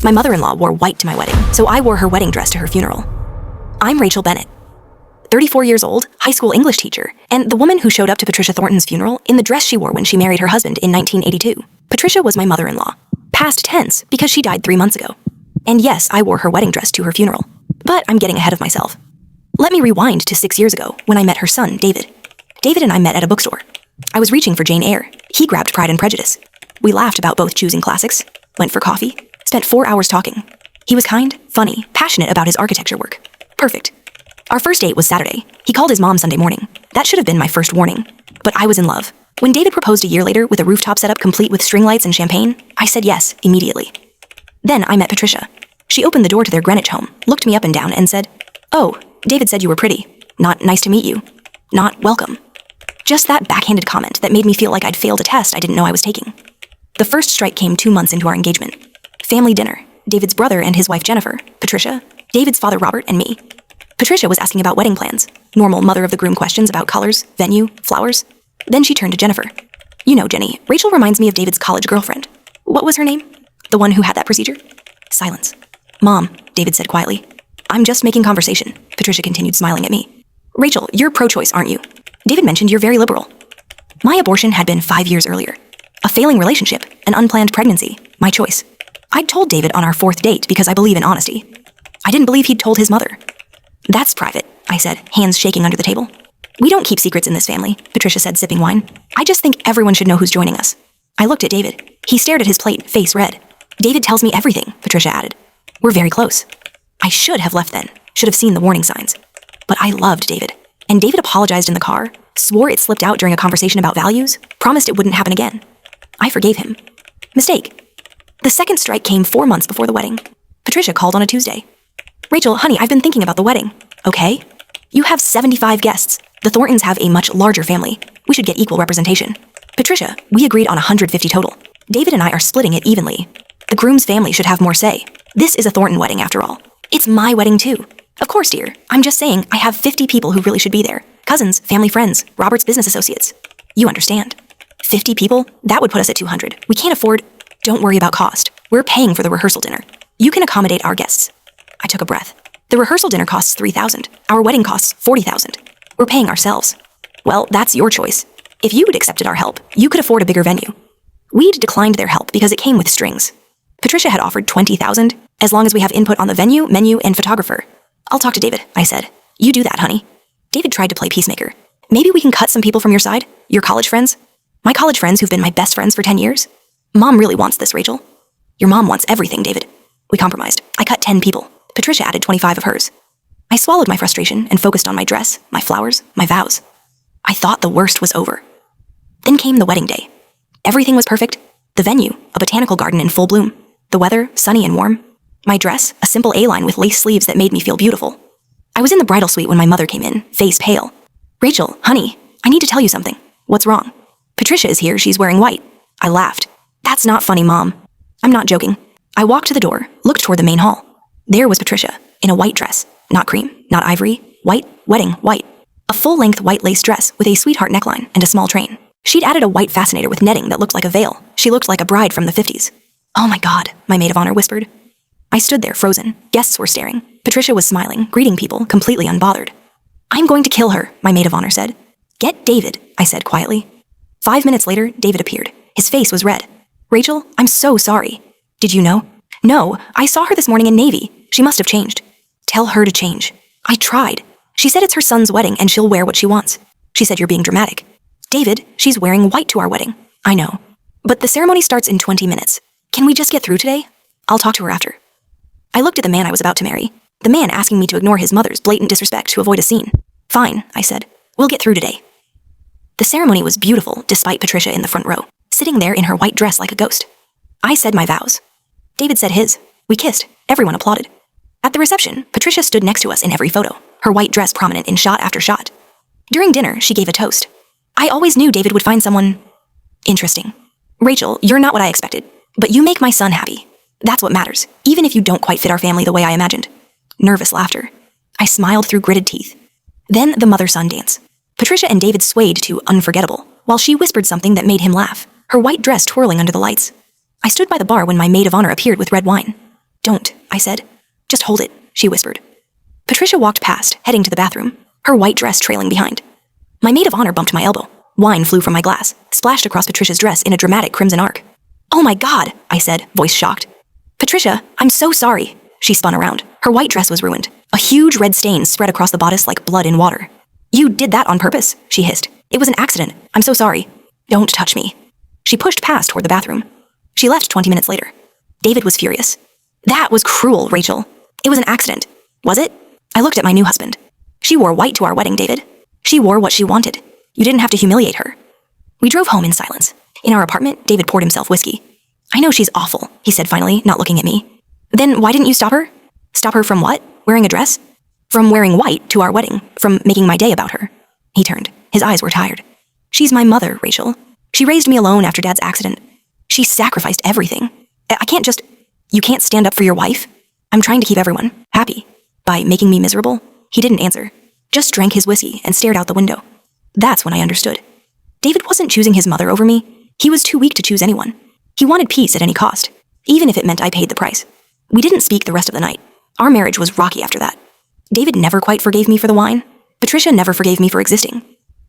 My mother-in-law wore white to my wedding, so I wore her wedding dress to her funeral. I'm Rachel Bennett, 34 years old, high school English teacher, and the woman who showed up to Patricia Thornton's funeral in the dress she wore when she married her husband in 1982. Patricia was my mother-in-law, past tense because she died 3 months ago. And yes, I wore her wedding dress to her funeral. But I'm getting ahead of myself. Let me rewind to 6 years ago when I met her son, David. David and I met at a bookstore. I was reaching for Jane Eyre. He grabbed Pride and Prejudice. We laughed about both choosing classics, went for coffee, spent 4 hours talking. He was kind, funny, passionate about his architecture work. Perfect. Our first date was Saturday. He called his mom Sunday morning. That should have been my first warning. But I was in love. When David proposed a year later with a rooftop setup complete with string lights and champagne, I said yes immediately. Then I met Patricia. She opened the door to their Greenwich home, looked me up and down, and said, "Oh, David said you were pretty. Not nice to meet you. Not welcome." Just that backhanded comment that made me feel like I'd failed a test I didn't know I was taking. The first strike came 2 months into our engagement. Family dinner. David's brother and his wife Jennifer, Patricia, David's father Robert, and me. Patricia was asking about wedding plans, normal mother of the groom questions about colors, venue, flowers. Then she turned to Jennifer. "You know, Jenny, Rachel reminds me of David's college girlfriend. What was her name? The one who had that procedure?" Silence. "Mom," David said quietly. "I'm just making conversation," Patricia continued, smiling at me. "Rachel, you're pro-choice, aren't you? David mentioned you're very liberal." My abortion had been 5 years earlier. A failing relationship, an unplanned pregnancy, my choice. I'd told David on our 4th date because I believe in honesty. I didn't believe he'd told his mother. "That's private," I said, hands shaking under the table. "We don't keep secrets in this family," Patricia said, sipping wine. "I just think everyone should know who's joining us." I looked at David. He stared at his plate, face red. "David tells me everything," Patricia added. "We're very close." I should have left then, should have seen the warning signs. But I loved David. And David apologized in the car, swore it slipped out during a conversation about values, promised it wouldn't happen again. I forgave him. Mistake. The second strike came 4 months before the wedding. Patricia called on a Tuesday. "Rachel, honey, I've been thinking about the wedding." "Okay." "You have 75 guests. The Thorntons have a much larger family. We should get equal representation." "Patricia, we agreed on 150 total. David and I are splitting it evenly. The groom's family should have more say. This is a Thornton wedding after all. It's my wedding too." "Of course, dear. I'm just saying I have 50 people who really should be there. Cousins, family friends, Robert's business associates. You understand. 50 people? That would put us at 200. We can't afford..." "Don't worry about cost. We're paying for the rehearsal dinner. You can accommodate our guests." I took a breath. "The rehearsal dinner costs $3,000. Our wedding costs $40,000. We're paying ourselves." "Well, that's your choice. If you'd accepted our help, you could afford a bigger venue." We'd declined their help because it came with strings. Patricia had offered $20,000, as long as we have input on the venue, menu, and photographer. "I'll talk to David," I said. "You do that, honey." David tried to play peacemaker. "Maybe we can cut some people from your side? Your college friends?" "My college friends who've been my best friends for 10 years? Mom really wants this, Rachel." "Your mom wants everything, David." We compromised. I cut 10 people. Patricia added 25 of hers. I swallowed my frustration and focused on my dress, my flowers, my vows. I thought the worst was over. Then came the wedding day. Everything was perfect. The venue, a botanical garden in full bloom. The weather, sunny and warm. My dress, a simple A-line with lace sleeves that made me feel beautiful. I was in the bridal suite when my mother came in, face pale. "Rachel, honey, I need to tell you something." "What's wrong?" "Patricia is here, she's wearing white." I laughed. "That's not funny, Mom." "I'm not joking." I walked to the door, looked toward the main hall. There was Patricia, in a white dress. Not cream, not ivory, white, wedding, white. A full-length white lace dress with a sweetheart neckline and a small train. She'd added a white fascinator with netting that looked like a veil. She looked like a bride from the 50s. "Oh my God," my maid of honor whispered. I stood there, frozen. Guests were staring. Patricia was smiling, greeting people, completely unbothered. "I'm going to kill her," my maid of honor said. "Get David," I said quietly. 5 minutes later, David appeared. His face was red. "Rachel, I'm so sorry." "Did you know?" "No, I saw her this morning in Navy. She must have changed." "Tell her to change." I tried. She said it's her son's wedding and she'll wear what she wants. She said you're being dramatic. "David, she's wearing white to our wedding." "I know. But the ceremony starts in 20 minutes. Can we just get through today? I'll talk to her after." I looked at the man I was about to marry. The man asking me to ignore his mother's blatant disrespect to avoid a scene. "Fine," I said. "We'll get through today." The ceremony was beautiful, despite Patricia in the front row, sitting there in her white dress like a ghost. I said my vows. David said his. We kissed. Everyone applauded. At the reception, Patricia stood next to us in every photo, her white dress prominent in shot after shot. During dinner, she gave a toast. "I always knew David would find someone interesting." "Rachel, you're not what I expected, but you make my son happy. That's what matters, even if you don't quite fit our family the way I imagined." Nervous laughter. I smiled through gritted teeth. Then the mother-son dance. Patricia and David swayed to Unforgettable, while she whispered something that made him laugh, her white dress twirling under the lights. I stood by the bar when my maid of honor appeared with red wine. Don't, I said. Just hold it, she whispered. Patricia walked past, heading to the bathroom, her white dress trailing behind. My maid of honor bumped my elbow. Wine flew from my glass, splashed across Patricia's dress in a dramatic crimson arc. Oh my God, I said, voice shocked. Patricia, I'm so sorry. She spun around. Her white dress was ruined. A huge red stain spread across the bodice like blood in water. You did that on purpose, she hissed. It was an accident. I'm so sorry. Don't touch me. She pushed past toward the bathroom. She left 20 minutes later. David was furious. That was cruel, Rachel. It was an accident. Was it? I looked at my new husband. She wore white to our wedding, David. She wore what she wanted. You didn't have to humiliate her. We drove home in silence. In our apartment, David poured himself whiskey. I know she's awful, he said finally, not looking at me. Then why didn't you stop her? Stop her from what? Wearing a dress? From wearing white to our wedding. From making my day about her. He turned. His eyes were tired. She's my mother, Rachel. She raised me alone after Dad's accident. She sacrificed everything. I can't just... You can't stand up for your wife? I'm trying to keep everyone happy. By making me miserable? He didn't answer. Just drank his whiskey and stared out the window. That's when I understood. David wasn't choosing his mother over me. He was too weak to choose anyone. He wanted peace at any cost, even if it meant I paid the price. We didn't speak the rest of the night. Our marriage was rocky after that. David never quite forgave me for the wine. Patricia never forgave me for existing.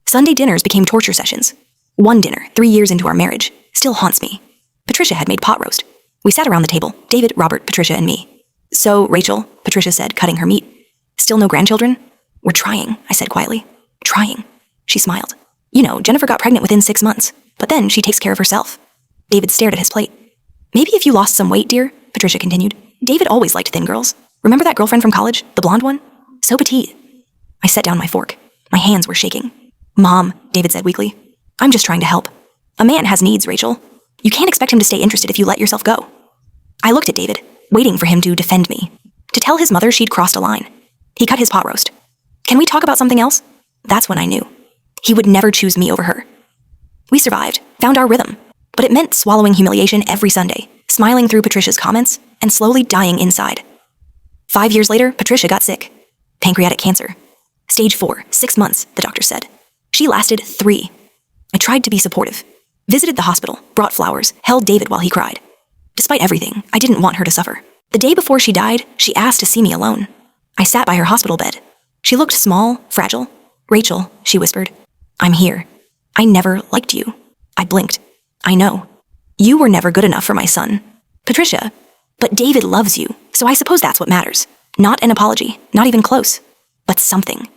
Sunday dinners became torture sessions. One dinner, 3 years into our marriage, still haunts me. Patricia had made pot roast. We sat around the table, David, Robert, Patricia, and me. So, Rachel, Patricia said, cutting her meat. Still no grandchildren? We're trying, I said quietly. Trying. She smiled. You know, Jennifer got pregnant within 6 months, but then she takes care of herself. David stared at his plate. Maybe if you lost some weight, dear, Patricia continued. David always liked thin girls. Remember that girlfriend from college, the blonde one? So petite. I set down my fork. My hands were shaking. Mom, David said weakly. I'm just trying to help. A man has needs, Rachel. You can't expect him to stay interested if you let yourself go. I looked at David, waiting for him to defend me, to tell his mother she'd crossed a line. He cut his pot roast. Can we talk about something else? That's when I knew. He would never choose me over her. We survived, found our rhythm, but it meant swallowing humiliation every Sunday, smiling through Patricia's comments, and slowly dying inside. 5 years later, Patricia got sick. Pancreatic cancer. Stage 4, 6 months, the doctor said. She lasted 3. I tried to be supportive. Visited the hospital, brought flowers, held David while he cried. Despite everything, I didn't want her to suffer. The day before she died, she asked to see me alone. I sat by her hospital bed. She looked small, fragile. Rachel, she whispered, I'm here. I never liked you. I blinked. I know. You were never good enough for my son. Patricia, but David loves you, so I suppose that's what matters. Not an apology, not even close, but something.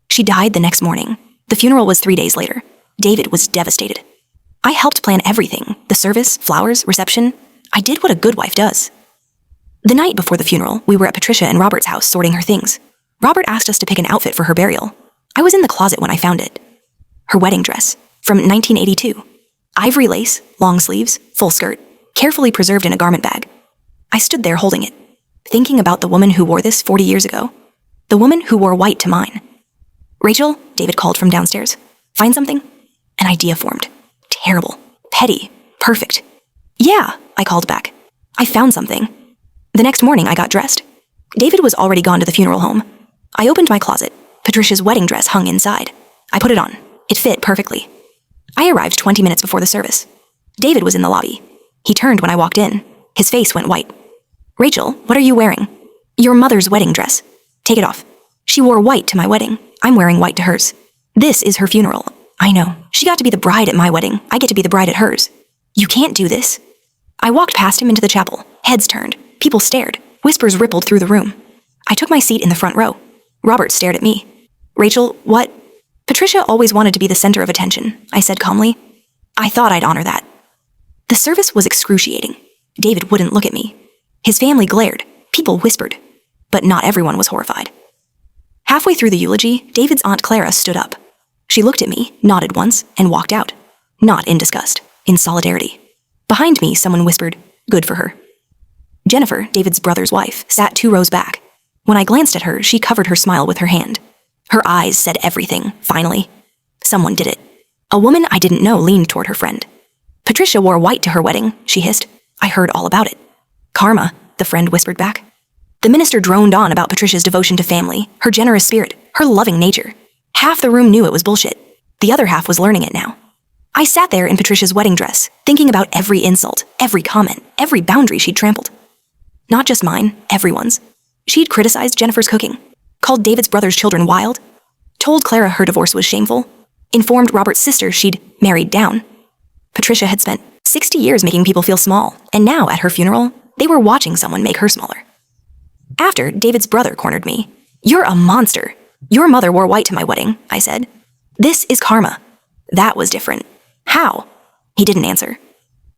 She died the next morning. The funeral was 3 days later. David was devastated. I helped plan everything, the service, flowers, reception. I did what a good wife does. The night before the funeral, we were at Patricia and Robert's house sorting her things. Robert asked us to pick an outfit for her burial. I was in the closet when I found it. Her wedding dress, from 1982. Ivory lace, long sleeves, full skirt, carefully preserved in a garment bag. I stood there holding it, thinking about the woman who wore this 40 years ago. The woman who wore white to mine. Rachel, David called from downstairs. Find something? An idea formed. Terrible. Petty. Perfect. Yeah, I called back. I found something. The next morning I got dressed. David was already gone to the funeral home. I opened my closet. Patricia's wedding dress hung inside. I put it on. It fit perfectly. I arrived 20 minutes before the service. David was in the lobby. He turned when I walked in. His face went white. Rachel, what are you wearing? Your mother's wedding dress. Take it off. She wore white to my wedding. I'm wearing white to hers. This is her funeral. I know. She got to be the bride at my wedding. I get to be the bride at hers. You can't do this. I walked past him into the chapel. Heads turned. People stared. Whispers rippled through the room. I took my seat in the front row. Robert stared at me. Rachel, what? Patricia always wanted to be the center of attention, I said calmly. I thought I'd honor that. The service was excruciating. David wouldn't look at me. His family glared. People whispered. But not everyone was horrified. Halfway through the eulogy, David's Aunt Clara stood up. She looked at me, nodded once, and walked out. Not in disgust, in solidarity. Behind me, someone whispered, good for her. Jennifer, David's brother's wife, sat 2 rows back. When I glanced at her, she covered her smile with her hand. Her eyes said everything, finally. Someone did it. A woman I didn't know leaned toward her friend. Patricia wore white to her wedding, she hissed. I heard all about it. Karma, the friend whispered back. The minister droned on about Patricia's devotion to family, her generous spirit, her loving nature. Half the room knew it was bullshit. The other half was learning it now. I sat there in Patricia's wedding dress, thinking about every insult, every comment, every boundary she'd trampled. Not just mine, everyone's. She'd criticized Jennifer's cooking, called David's brother's children wild, told Clara her divorce was shameful, informed Robert's sister she'd married down. Patricia had spent 60 years making people feel small, and now at her funeral, they were watching someone make her smaller. After, David's brother cornered me. "You're a monster. Your mother wore white to my wedding," I said. "This is karma." That was different. How? He didn't answer.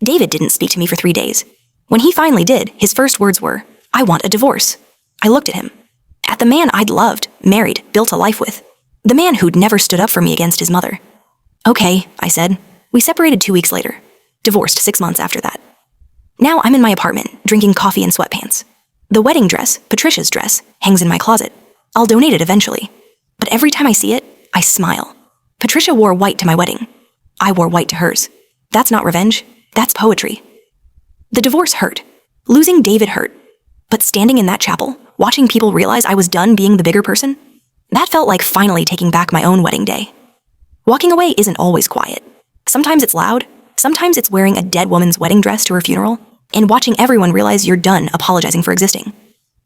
David didn't speak to me for 3 days. When he finally did, his first words were, "I want a divorce." I looked at him. At the man I'd loved, married, built a life with. The man who'd never stood up for me against his mother. "Okay," I said. We separated 2 weeks later. Divorced 6 months after that. Now I'm in my apartment, drinking coffee in sweatpants. The wedding dress, Patricia's dress, hangs in my closet. I'll donate it eventually. But every time I see it, I smile. Patricia wore white to my wedding. I wore white to hers. That's not revenge. That's poetry. The divorce hurt. Losing David hurt. But standing in that chapel, watching people realize I was done being the bigger person, that felt like finally taking back my own wedding day. Walking away isn't always quiet. Sometimes it's loud. Sometimes it's wearing a dead woman's wedding dress to her funeral and watching everyone realize you're done apologizing for existing.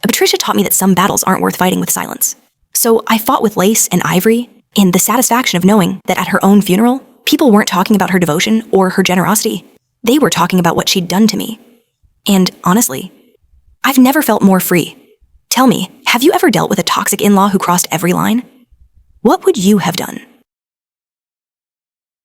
Patricia taught me that some battles aren't worth fighting with silence. So I fought with lace and ivory, and the satisfaction of knowing that at her own funeral, people weren't talking about her devotion or her generosity. They were talking about what she'd done to me. And honestly, I've never felt more free. Tell me, have you ever dealt with a toxic in-law who crossed every line? What would you have done?